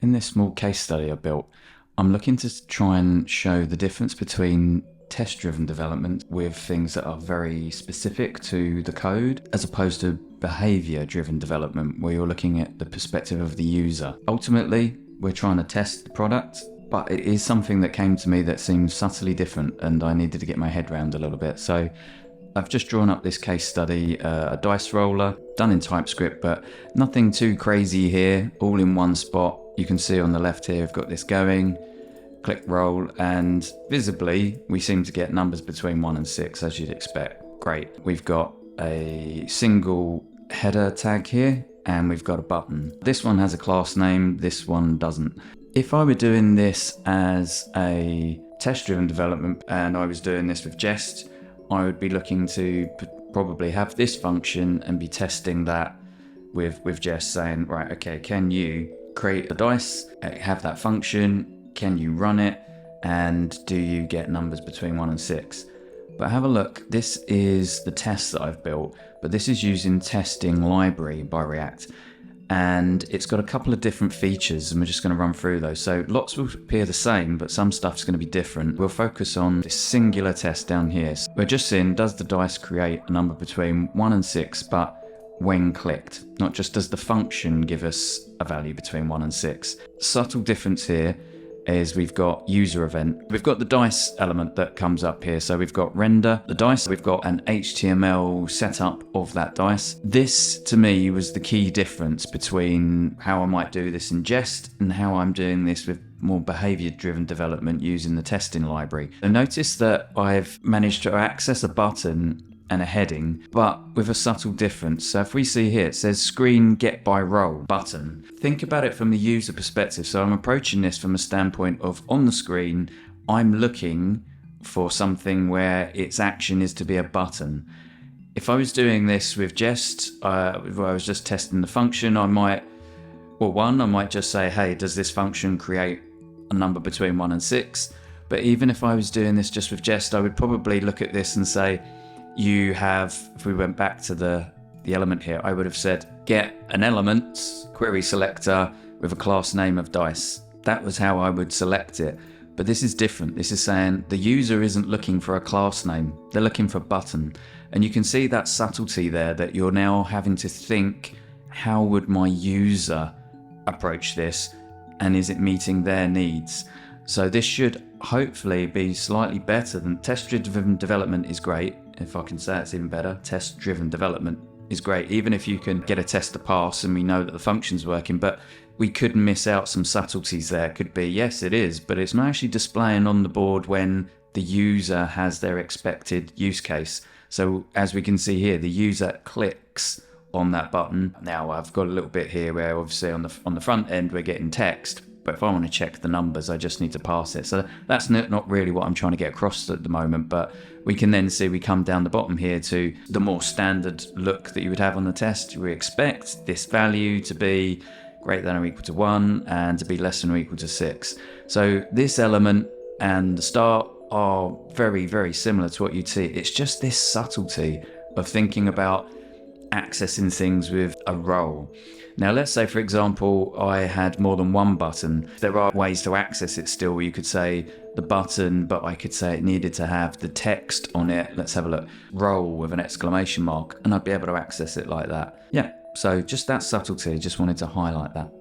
In this small case study I built, I'm looking to try and show the difference between test-driven development with things that are very specific to the code, as opposed to behavior-driven development, where you're looking at the perspective of the user. Ultimately, we're trying to test the product, but it is something that came to me that seems subtly different, and I needed to get my head around a little bit. So I've just drawn up this case study, a dice roller, done in TypeScript, but nothing too crazy here, all in one spot. You can see on the left here, we've got this going, click roll, and visibly, we seem to get numbers between 1 and 6, as you'd expect. Great. We've got a single header tag here, and we've got a button. This one has a class name, this one doesn't. If I were doing this as a test-driven development, and I was doing this with Jest, I would be looking to probably have this function and be testing that with Jest, saying, right, okay, can you create a dice, have that function, can you run it, and do you get numbers between 1 and 6? But have a look, this is the test that I've built, but this is using testing library by React, and it's got a couple of different features, and we're just going to run through those. So lots will appear the same, but some stuff's going to be different. We'll focus on this singular test down here. So we're just seeing, does the dice create a number between 1 and 6, but when clicked, not just does the function give us a value between 1 and 6. Subtle difference here is we've got user event. We've got the dice element that comes up here. So we've got render the dice. We've got an HTML setup of that dice. This to me was the key difference between how I might do this in Jest and how I'm doing this with more behavior-driven development using the testing library. So notice that I've managed to access a button and a heading, but with a subtle difference. So if we see here, it says screen get by role button. Think about it from the user perspective. So I'm approaching this from a standpoint of, on the screen, I'm looking for something where its action is to be a button. If I was doing this with Jest, where I was just testing the function, I might just say, hey, does this function create a number between 1 and 6? But even if I was doing this just with Jest, I would probably look at this and say, you have, if we went back to the element here, I would have said get an element query selector with a class name of dice. That was how I would select it. But this is different. This is saying the user isn't looking for a class name, they're looking for a button. And you can see that subtlety there, that you're now having to think, how would my user approach this, and is it meeting their needs? So this should hopefully be slightly better than test-driven development is great. If I can say it's even better, test-driven development is great, even if you can get a test to pass and we know that the function's working, but we could miss out some subtleties there. Could be, yes, it is, but it's not actually displaying on the board when the user has their expected use case. So as we can see here, the user clicks on that button. Now I've got a little bit here where obviously on the front end we're getting text, but if I want to check the numbers, I just need to pass it. So that's not really what I'm trying to get across at the moment, but we can then see we come down the bottom here to the more standard look that you would have on the test. We expect this value to be greater than or equal to 1 and to be less than or equal to 6. So this element and the start are very, very similar to what you'd see. It's just this subtlety of thinking about accessing things with a role. Now let's say, for example, I had more than one button. There are ways to access it still, where you could say the button, but I could say it needed to have the text on it. Let's have a look. Role with an exclamation mark, and I'd be able to access it like that. Yeah, so just that subtlety, just wanted to highlight that.